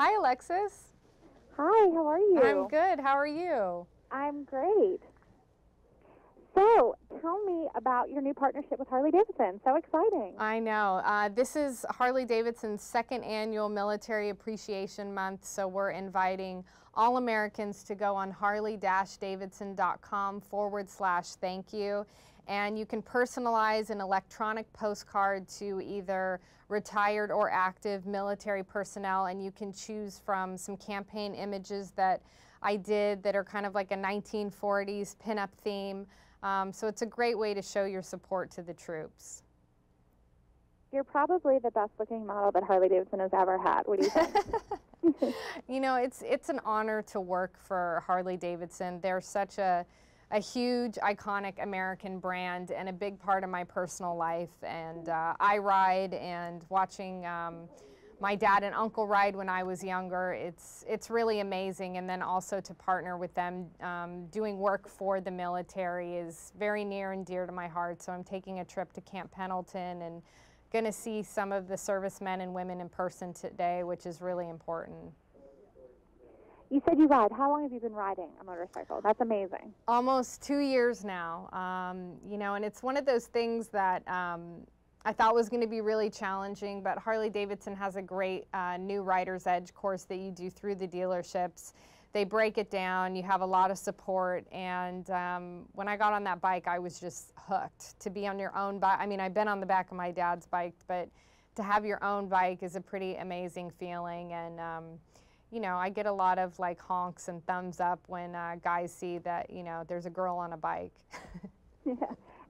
Hi, Alexis. Hi, how are you? I'm good. How are you? I'm great. So, tell me about your new partnership with Harley-Davidson. So exciting. I know. This is Harley-Davidson's second annual Military Appreciation Month, so we're inviting all Americans to go on harley-davidson.com/thank you. And you can personalize an electronic postcard to either retired or active military personnel, and you can choose from some campaign images that I did that are kind of like a 1940s pinup theme. So it's a great way to show your support to the troops. You're probably the best looking model that Harley-Davidson has ever had. What do you think? You know, it's an honor to work for Harley-Davidson. They're such a huge, iconic American brand and a big part of my personal life. And I ride, and watching my dad and uncle ride when I was younger, it's really amazing. And then also to partner with them doing work for the military is very near and dear to my heart. So I'm taking a trip to Camp Pendleton and going to see some of the servicemen and women in person today, which is really important. You said you ride. How long have you been riding a motorcycle? That's amazing. Almost 2 years now. You know, and it's one of those things that I thought was going to be really challenging, but Harley-Davidson has a great new Rider's Edge course that you do through the dealerships. They break it down, you have a lot of support, and when I got on that bike, I was just hooked. To be on your own bike, I mean, I've been on the back of my dad's bike, but to have your own bike is a pretty amazing feeling, and you know, I get a lot of like honks and thumbs up when guys see that, you know, there's a girl on a bike. Yeah.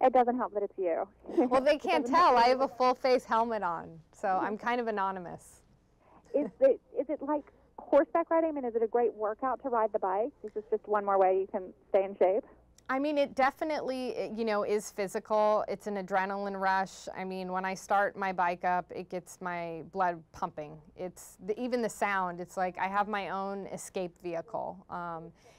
It doesn't help that it's you. Well, they can't tell. I have a full face helmet on, so I'm kind of anonymous. Is it like horseback riding? I mean, is it a great workout to ride the bike? Is this just one more way you can stay in shape? I mean, it definitely, you know, is physical. It's an adrenaline rush. I mean, when I start my bike up, it gets my blood pumping. It's even the sound. It's like I have my own escape vehicle.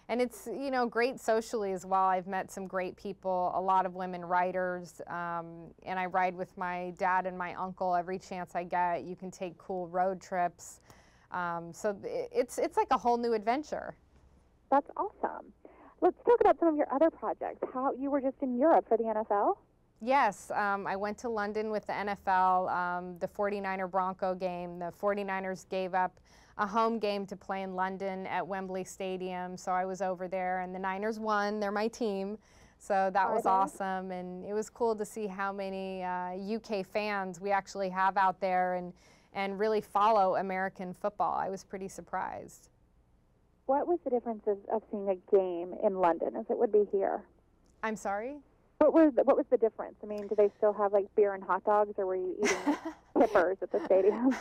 And it's, you know, great socially as well. I've met some great people, a lot of women riders, and I ride with my dad and my uncle every chance I get. You can take cool road trips. So it's like a whole new adventure. That's awesome. Let's talk about some of your other projects. How you were just in Europe for the NFL? Yes, I went to London with the NFL, the 49er Bronco game. The 49ers gave up a home game to play in London at Wembley Stadium, so I was over there, and the Niners won. They're my team, so that was awesome, and it was cool to see how many UK fans we actually have out there and really follow American football. I was pretty surprised. What was the difference of seeing a game in London as it would be here? I'm sorry? What was the difference? I mean, do they still have like beer and hot dogs, or were you eating kippers at the stadium?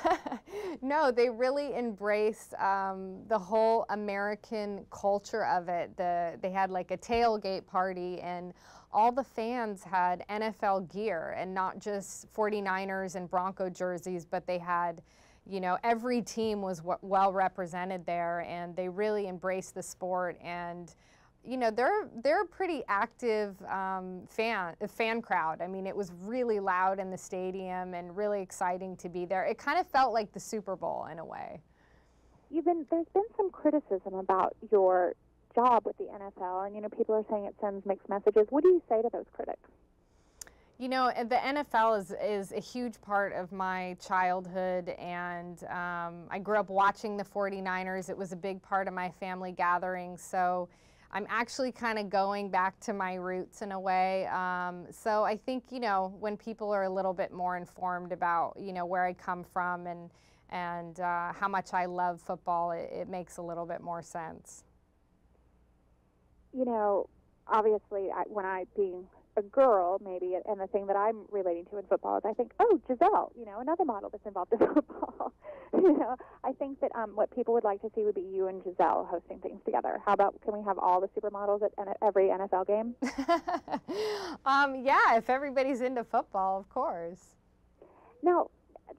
No, they really embraced the whole American culture of it. They had like a tailgate party, and all the fans had NFL gear, and not just 49ers and Bronco jerseys, but they had, you know, every team was well represented there, and they really embraced the sport. And you know, they're a pretty active fan crowd. I mean, it was really loud in the stadium and really exciting to be there. It kind of felt like the Super Bowl in a way. There's been some criticism about your job with the NFL, and you know, people are saying it sends mixed messages. What do you say to those critics? You know, the NFL is a huge part of my childhood, and I grew up watching the 49ers. It was a big part of my family gathering, so I'm actually kind of going back to my roots in a way. So I think, you know, when people are a little bit more informed about, you know, where I come from and how much I love football, it makes a little bit more sense. You know, obviously, when I being a girl, maybe, and the thing that I'm relating to in football is I think, oh, Giselle, you know, another model that's involved in football. You know, I think that what people would like to see would be you and Giselle hosting things together. How about, can we have all the supermodels at every NFL game? Yeah, if everybody's into football, of course. Now,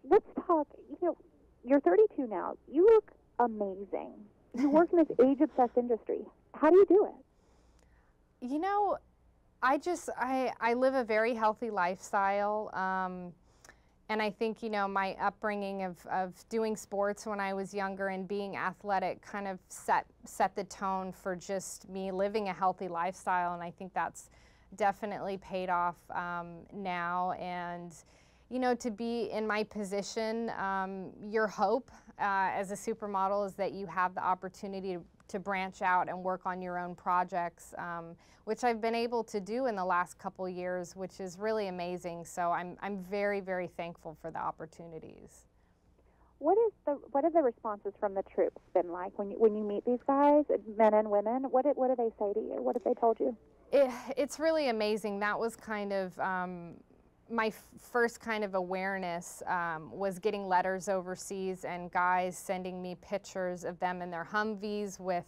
let's talk, you know, you're 32 now. You look amazing. You work in this age-obsessed industry. How do you do it? You know, I live a very healthy lifestyle, And I think, you know, my upbringing of doing sports when I was younger and being athletic kind of set the tone for just me living a healthy lifestyle. And I think that's definitely paid off now. And, you know, to be in my position, your hope as a supermodel is that you have the opportunity to branch out and work on your own projects, which I've been able to do in the last couple years, which is really amazing. So I'm very, very thankful for the opportunities. What have the responses from the troops been like when you meet these guys, men and women? What do they say to you? What have they told you? It's really amazing. That was kind of my first kind of awareness was getting letters overseas and guys sending me pictures of them in their Humvees with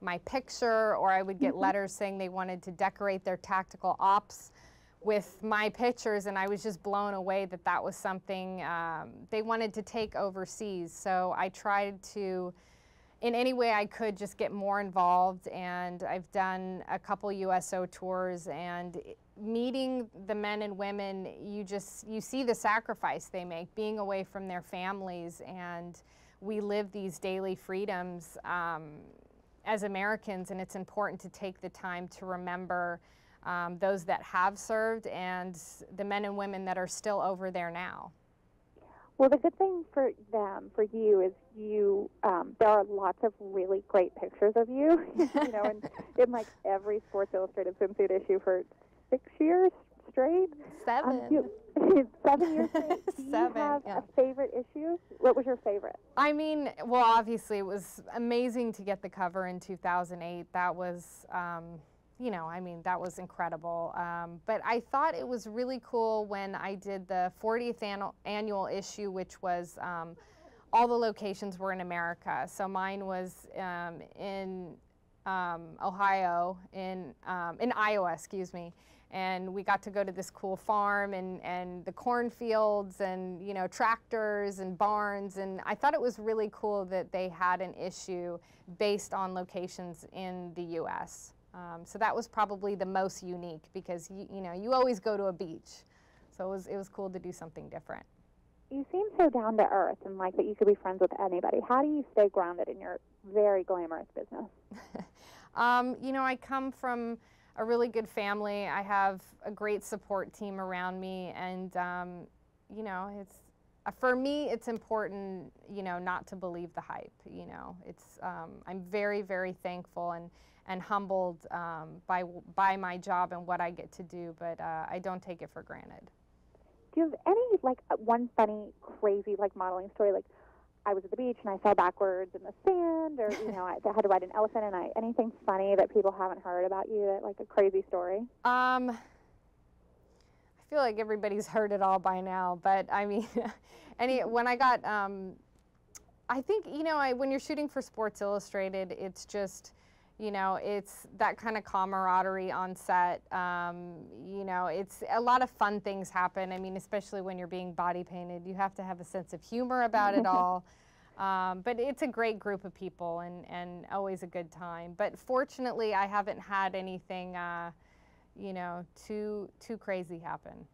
my picture, or I would get letters saying they wanted to decorate their tactical ops with my pictures, and I was just blown away that that was something they wanted to take overseas. So I tried to, in any way I could, just get more involved, and I've done a couple USO tours, and meeting the men and women, you see the sacrifice they make being away from their families, and we live these daily freedoms as Americans, and it's important to take the time to remember those that have served and the men and women that are still over there now. Well, the good thing for them, for you, is there are lots of really great pictures of you, you know, in like every Sports Illustrated swimsuit issue for 6 years straight. 7. 7 years straight. Do you have a favorite issue? What was your favorite? I mean, well, obviously it was amazing to get the cover in 2008. That was, you know, I mean, that was incredible. But I thought it was really cool when I did the 40th annual issue, which was all the locations were in America. So mine was in Ohio, in Iowa, excuse me. And we got to go to this cool farm and the cornfields and, you know, tractors and barns. And I thought it was really cool that they had an issue based on locations in the U.S. So that was probably the most unique because, you know, you always go to a beach. So it was cool to do something different. You seem so down to earth and like that you could be friends with anybody. How do you stay grounded in your very glamorous business? You know, I come from a really good family. I have a great support team around me, and you know, for me, it's important, you know, not to believe the hype. You know, I'm very, very thankful and humbled by my job and what I get to do, but I don't take it for granted. Do you have any like one funny, crazy like modeling story, like I was at the beach and I fell backwards in the sand, or you know, I had to ride an elephant, and anything funny that people haven't heard about you, like a crazy story? I feel like everybody's heard it all by now, but I mean, when I got, I think, you know, when you're shooting for Sports Illustrated, it's just, you know, it's that kind of camaraderie on set. You know, it's a lot of fun things happen. I mean, especially when you're being body painted, you have to have a sense of humor about it all. But it's a great group of people and always a good time. But fortunately, I haven't had anything, you know, too crazy happen.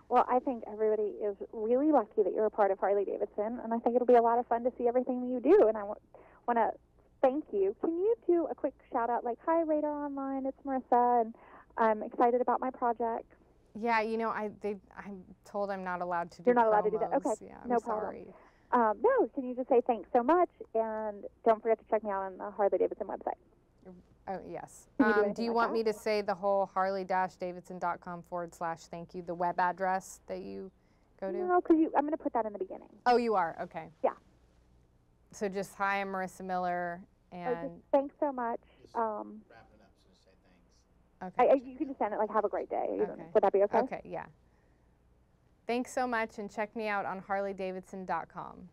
Well, I think everybody is really lucky that you're a part of Harley-Davidson, and I think it'll be a lot of fun to see everything that you do. And I want to thank you. Can you do a quick shout out, like, hi, RadarOnline, it's Marissa, and I'm excited about my project? Yeah, you know, I'm told I'm not allowed to do You're not promos. allowed to do that? Okay, yeah, no sorry. problem. No, can you just say thanks so much, and don't forget to check me out on the Harley-Davidson website. Oh, yes. Do you like want that? me to say the whole harley-davidson.com/thank you, the web address that you go to? No, because I'm going to put that in the beginning. Oh, you are? Okay. Yeah. So just, hi, I'm Marissa Miller, and... Just thanks so much. Just wrap it up, so say thanks. Okay. You can just send it like, have a great day. Okay. Would that be okay? Okay, yeah. Thanks so much, and check me out on harley-davidson.com.